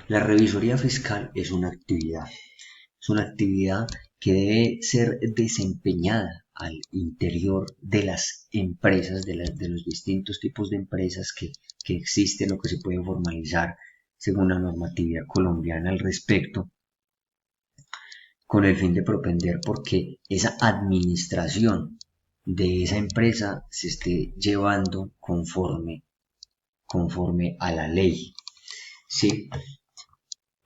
La revisoría fiscal es una actividad que debe ser desempeñada al interior de las empresas, de los distintos tipos de empresas que existen o que se pueden formalizar según la normatividad colombiana al respecto, con el fin de propender porque esa administración de esa empresa se esté llevando conforme a la ley. ¿Sí?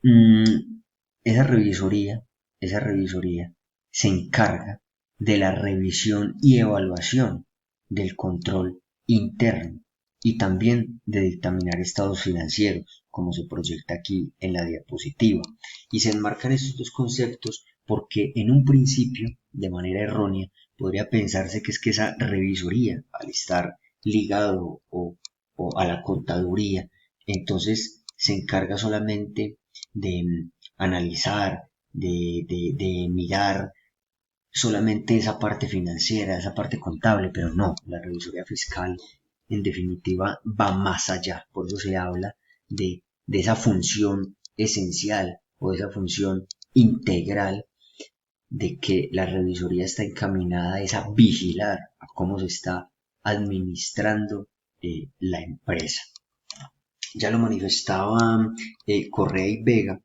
Mm, esa revisoría, esa revisoría se encarga de la revisión y evaluación del control interno y también de dictaminar estados financieros, como se proyecta aquí en la diapositiva. Y se enmarcan estos dos conceptos porque en un principio, de manera errónea, podría pensarse que es que esa revisoría, al estar ligado o a la contaduría, entonces se encarga solamente de analizar, de mirar solamente esa parte financiera, esa parte contable, pero no, la revisoría fiscal en definitiva va más allá, por eso se habla de esa función esencial o de esa función integral de que la revisoría está encaminada es a vigilar a cómo se está administrando la empresa. Ya lo manifestaba Correa y Vega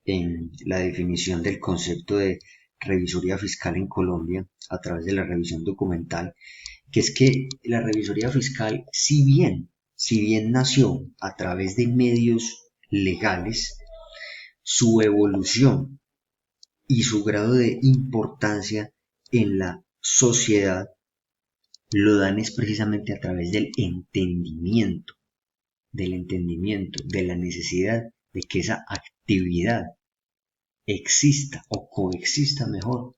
en la definición del concepto de revisoría fiscal en Colombia a través de la revisión documental, que es que la revisoría fiscal, si bien nació a través de medios legales, su evolución y su grado de importancia en la sociedad lo dan es precisamente a través de la necesidad de que esa actividad exista o coexista mejor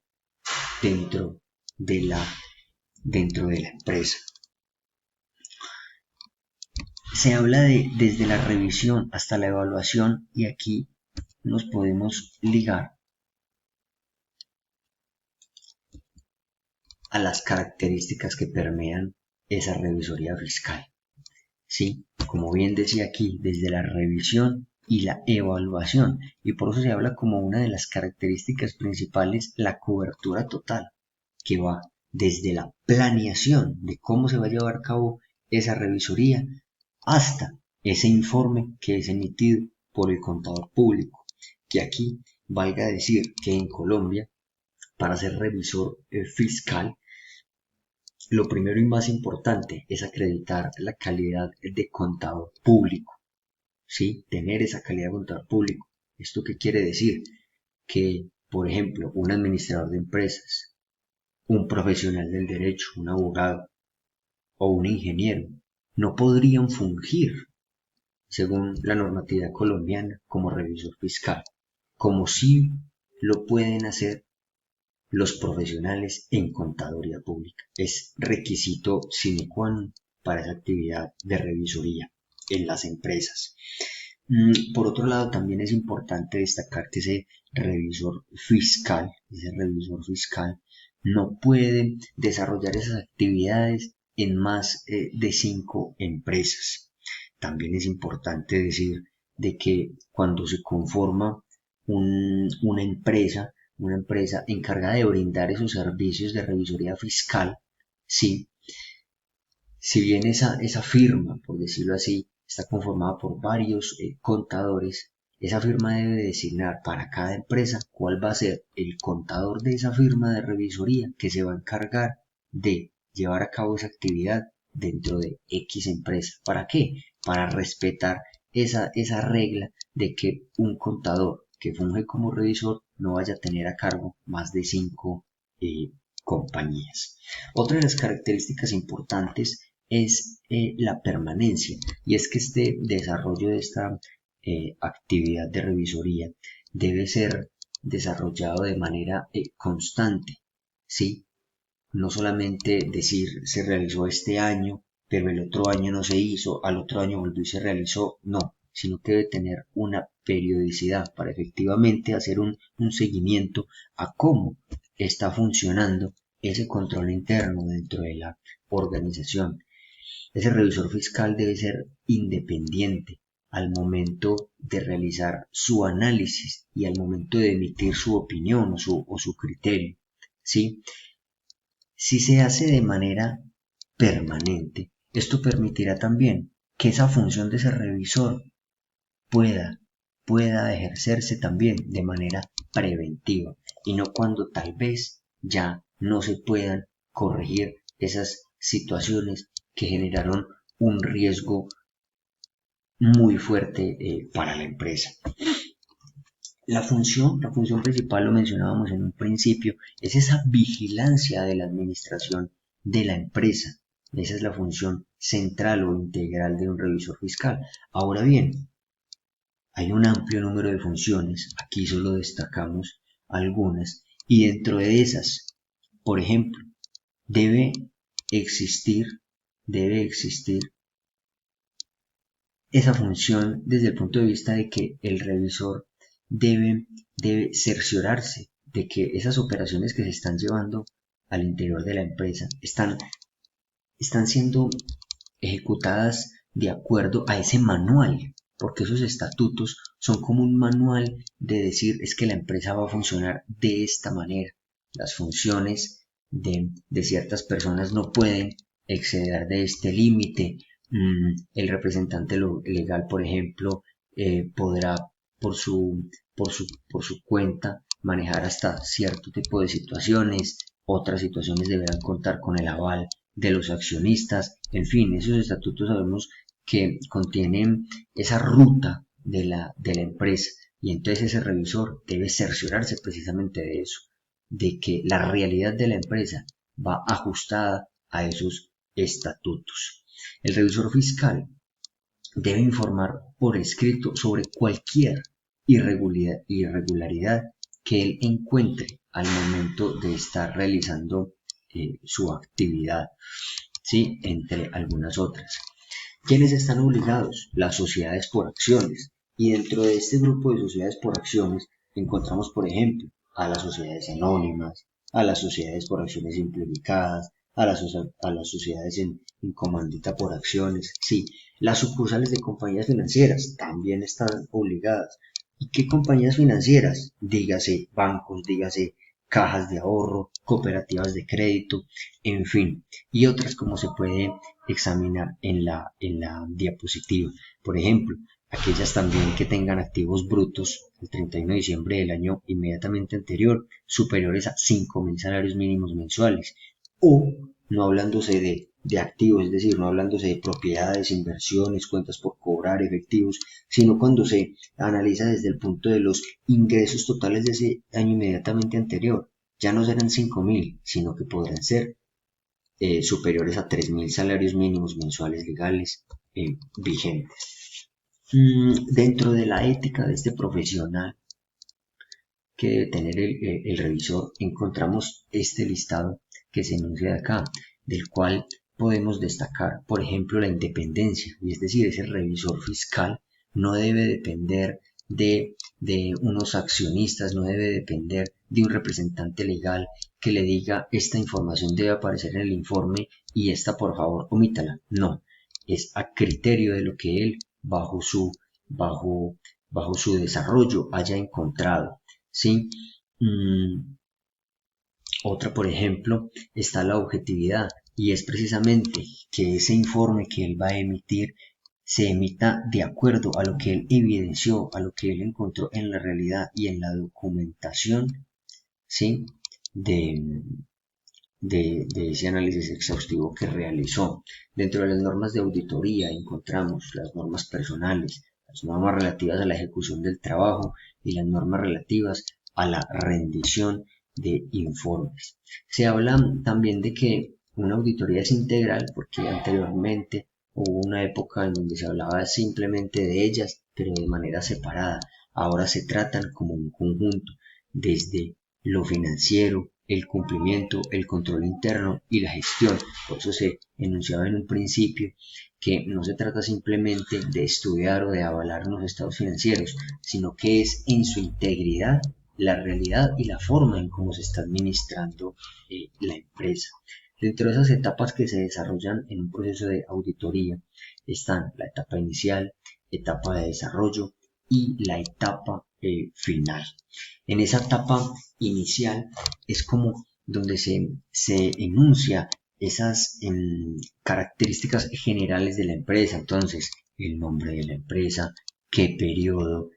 dentro de la, dentro de la empresa. Se habla desde la revisión hasta la evaluación y aquí nos podemos ligar a las características que permean esa revisoría fiscal. Sí, como bien decía aquí, desde la revisión y la evaluación, y por eso se habla como una de las características principales la cobertura total, que va desde la planeación de cómo se va a llevar a cabo esa revisoría hasta ese informe que es emitido por el contador público, que aquí valga decir que en Colombia, para ser revisor fiscal, lo primero y más importante es acreditar la calidad de contador público, ¿sí? Tener esa calidad de contador público. ¿Esto qué quiere decir? Que, por ejemplo, un administrador de empresas, un profesional del derecho, un abogado o un ingeniero no podrían fungir, según la normatividad colombiana, como revisor fiscal, como sí lo pueden hacer los profesionales en contaduría pública. Es requisito sine qua non para esa actividad de revisoría en las empresas. Por otro lado, también es importante destacar que ese revisor fiscal, no puede desarrollar esas actividades en más de 5 empresas. También es importante decir de que cuando se conforma una empresa encargada de brindar esos servicios de revisoría fiscal, sí, si bien esa firma, por decirlo así, está conformada por varios contadores, esa firma debe designar para cada empresa cuál va a ser el contador de esa firma de revisoría que se va a encargar de llevar a cabo esa actividad dentro de X empresa. ¿Para qué? Para respetar esa regla de que un contador que funge como revisor no vaya a tener a cargo más de 5 compañías. Otra de las características importantes es la permanencia, y es que este desarrollo de esta actividad de revisoría debe ser desarrollado de manera constante, ¿sí? No solamente decir se realizó este año, pero el otro año no se hizo, al otro año volvió y se realizó, no, sino que debe tener una periodicidad para efectivamente hacer un seguimiento a cómo está funcionando ese control interno dentro de la organización. Ese revisor fiscal debe ser independiente, al momento de realizar su análisis y al momento de emitir su opinión o su criterio, ¿sí? Si se hace de manera permanente, esto permitirá también que esa función de ese revisor pueda, pueda ejercerse también de manera preventiva y no cuando tal vez ya no se puedan corregir esas situaciones que generaron un riesgo muy fuerte para la empresa. La función principal, lo mencionábamos en un principio, es esa vigilancia de la administración de la empresa. Esa es la función central o integral de un revisor fiscal. Ahora bien, hay un amplio número de funciones, aquí solo destacamos algunas, y dentro de esas, por ejemplo, debe existir, debe existir esa función desde el punto de vista de que el revisor debe cerciorarse de que esas operaciones que se están llevando al interior de la empresa están siendo ejecutadas de acuerdo a ese manual, porque esos estatutos son como un manual de decir es que la empresa va a funcionar de esta manera. Las funciones de ciertas personas no pueden exceder de este límite. El representante legal, por ejemplo, podrá por su cuenta manejar hasta cierto tipo de situaciones. Otras situaciones deberán contar con el aval de los accionistas. En fin, esos estatutos sabemos que contienen esa ruta de la empresa y entonces ese revisor debe cerciorarse precisamente de eso, de que la realidad de la empresa va ajustada a esos estatutos. El revisor fiscal debe informar por escrito sobre cualquier irregularidad que él encuentre al momento de estar realizando su actividad, ¿sí? Entre algunas otras. ¿Quiénes están obligados? Las sociedades por acciones. Y dentro de este grupo de sociedades por acciones encontramos, por ejemplo, a las sociedades anónimas, a las sociedades por acciones simplificadas, a las sociedades en comandita por acciones. Sí, las sucursales de compañías financieras también están obligadas. ¿Y qué compañías financieras? Dígase bancos, dígase cajas de ahorro, cooperativas de crédito, en fin, y otras como se puede examinar en la diapositiva. Por ejemplo, aquellas también que tengan activos brutos el 31 de diciembre del año inmediatamente anterior superiores a 5.000 salarios mínimos mensuales, o no hablándose de activos, es decir, no hablándose de propiedades, inversiones, cuentas por cobrar, efectivos, sino cuando se analiza desde el punto de los ingresos totales de ese año inmediatamente anterior. Ya no serán 5.000, sino que podrán ser superiores a 3.000 salarios mínimos mensuales legales vigentes. Dentro de la ética de este profesional que debe tener el revisor, encontramos este listado que se enuncia de acá, del cual podemos destacar, por ejemplo, la independencia, y es decir, ese revisor fiscal no debe depender de unos accionistas, no debe depender de un representante legal que le diga esta información debe aparecer en el informe y esta por favor omítala. No, es a criterio de lo que él bajo su desarrollo haya encontrado, ¿sí? Otra, por ejemplo, está la objetividad y es precisamente que ese informe que él va a emitir se emita de acuerdo a lo que él evidenció, a lo que él encontró en la realidad y en la documentación, ¿sí? de ese análisis exhaustivo que realizó. Dentro de las normas de auditoría encontramos las normas personales, las normas relativas a la ejecución del trabajo y las normas relativas a la rendición de informes. Se habla también de que una auditoría es integral porque anteriormente hubo una época en donde se hablaba simplemente de ellas, pero de manera separada. Ahora se tratan como un conjunto, desde lo financiero, el cumplimiento, el control interno y la gestión. Por eso se enunciaba en un principio que no se trata simplemente de estudiar o de avalar los estados financieros, sino que es en su integridad la realidad y la forma en cómo se está administrando la empresa. Dentro de esas etapas que se desarrollan en un proceso de auditoría están la etapa inicial, etapa de desarrollo y la etapa final. En esa etapa inicial es como donde se enuncia esas características generales de la empresa. Entonces, el nombre de la empresa, qué periodo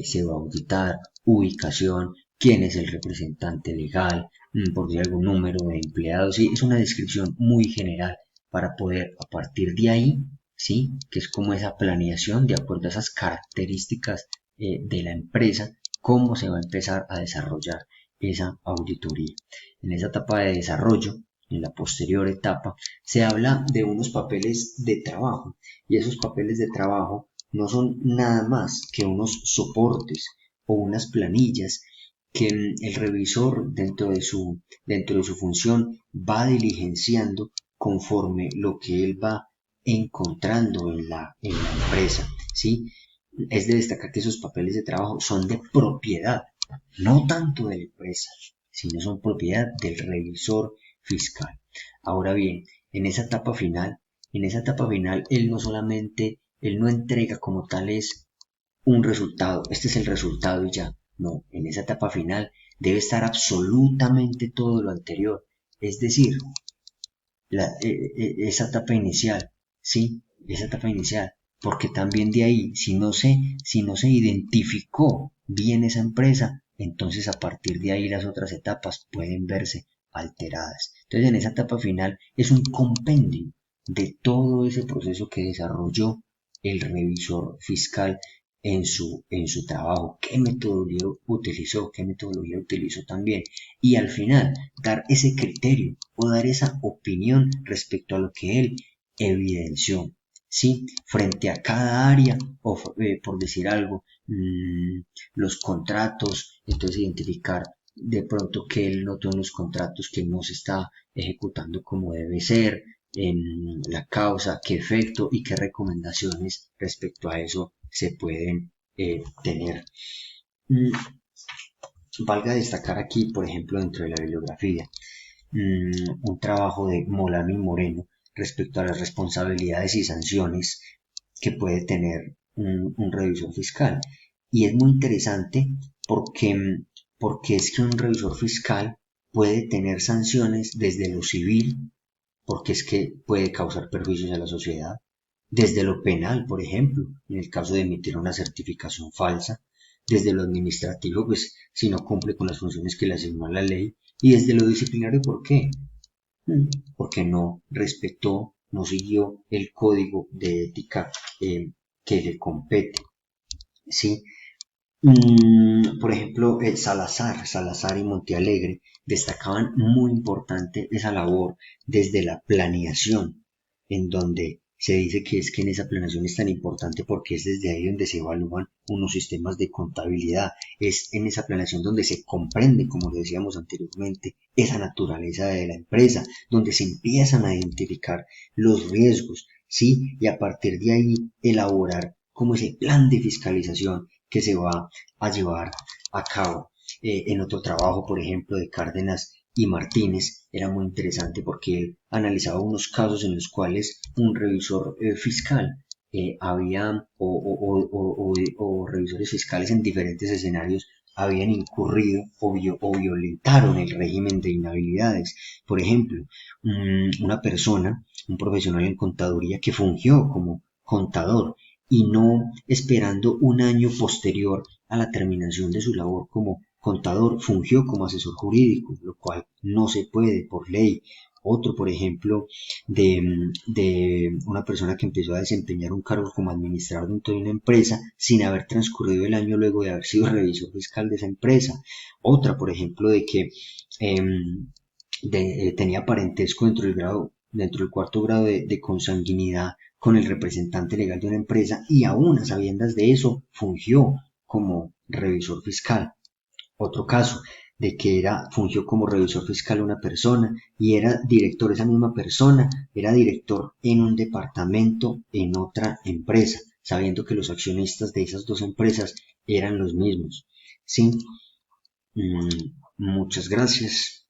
se va a auditar, ubicación, quién es el representante legal, por si hay algún número de empleados. ¿Sí? Es una descripción muy general para poder a partir de ahí, ¿sí? Que es como esa planeación de acuerdo a esas características de la empresa, cómo se va a empezar a desarrollar esa auditoría. En esa etapa de desarrollo, en la posterior etapa, se habla de unos papeles de trabajo y esos papeles de trabajo no son nada más que unos soportes o unas planillas que el revisor dentro de su función va diligenciando conforme lo que él va encontrando en la empresa, ¿sí? Es de destacar que esos papeles de trabajo son de propiedad, no tanto de la empresa, sino son propiedad del revisor fiscal. Ahora bien, en esa etapa final, él no entrega como tal es un resultado, este es el resultado y ya. No, en esa etapa final debe estar absolutamente todo lo anterior, es decir, esa etapa inicial, ¿sí? Esa etapa inicial, porque también de ahí, si no se identificó bien esa empresa, entonces a partir de ahí las otras etapas pueden verse alteradas. Entonces en esa etapa final es un compendio de todo ese proceso que desarrolló el revisor fiscal en su trabajo, qué metodología utilizó también, y al final dar ese criterio o dar esa opinión respecto a lo que él evidenció, ¿sí? Frente a cada área, o por decir algo, los contratos, entonces identificar de pronto que él notó en los contratos que no se está ejecutando como debe ser, en la causa, qué efecto y qué recomendaciones respecto a eso se pueden tener. Mm, Valga destacar aquí, por ejemplo, dentro de la bibliografía, un trabajo de Molano y Moreno respecto a las responsabilidades y sanciones que puede tener un revisor fiscal. Y es muy interesante porque es que un revisor fiscal puede tener sanciones desde lo civil, porque es que puede causar perjuicios a la sociedad, desde lo penal, por ejemplo, en el caso de emitir una certificación falsa, desde lo administrativo, pues si no cumple con las funciones que le asignó la ley, y desde lo disciplinario, ¿por qué? Porque no respetó, no siguió el código de ética que le compete, ¿sí? Por ejemplo, Salazar y Montealegre destacaban muy importante esa labor desde la planeación, en donde se dice que es que en esa planeación es tan importante porque es desde ahí donde se evalúan unos sistemas de contabilidad, es en esa planeación donde se comprende, como lo decíamos anteriormente, esa naturaleza de la empresa, donde se empiezan a identificar los riesgos, ¿sí? Y a partir de ahí elaborar como ese plan de fiscalización que se va a llevar a cabo. En otro trabajo, por ejemplo, de Cárdenas y Martínez, era muy interesante porque él analizaba unos casos en los cuales un revisor fiscal había o revisores fiscales en diferentes escenarios habían incurrido o violentaron el régimen de inhabilidades. Por ejemplo, una persona, un profesional en contaduría que fungió como contador y no esperando un año posterior a la terminación de su labor como contador, fungió como asesor jurídico, lo cual no se puede por ley. Otro, por ejemplo, de una persona que empezó a desempeñar un cargo como administrador dentro de una empresa sin haber transcurrido el año luego de haber sido revisor fiscal de esa empresa. Otra, por ejemplo, de que tenía parentesco dentro del cuarto grado de consanguinidad con el representante legal de una empresa y aún a sabiendas de eso fungió como revisor fiscal. Otro caso de que fungió como revisor fiscal una persona y era director, esa misma persona era director en un departamento en otra empresa, sabiendo que los accionistas de esas dos empresas eran los mismos. Sí, muchas gracias.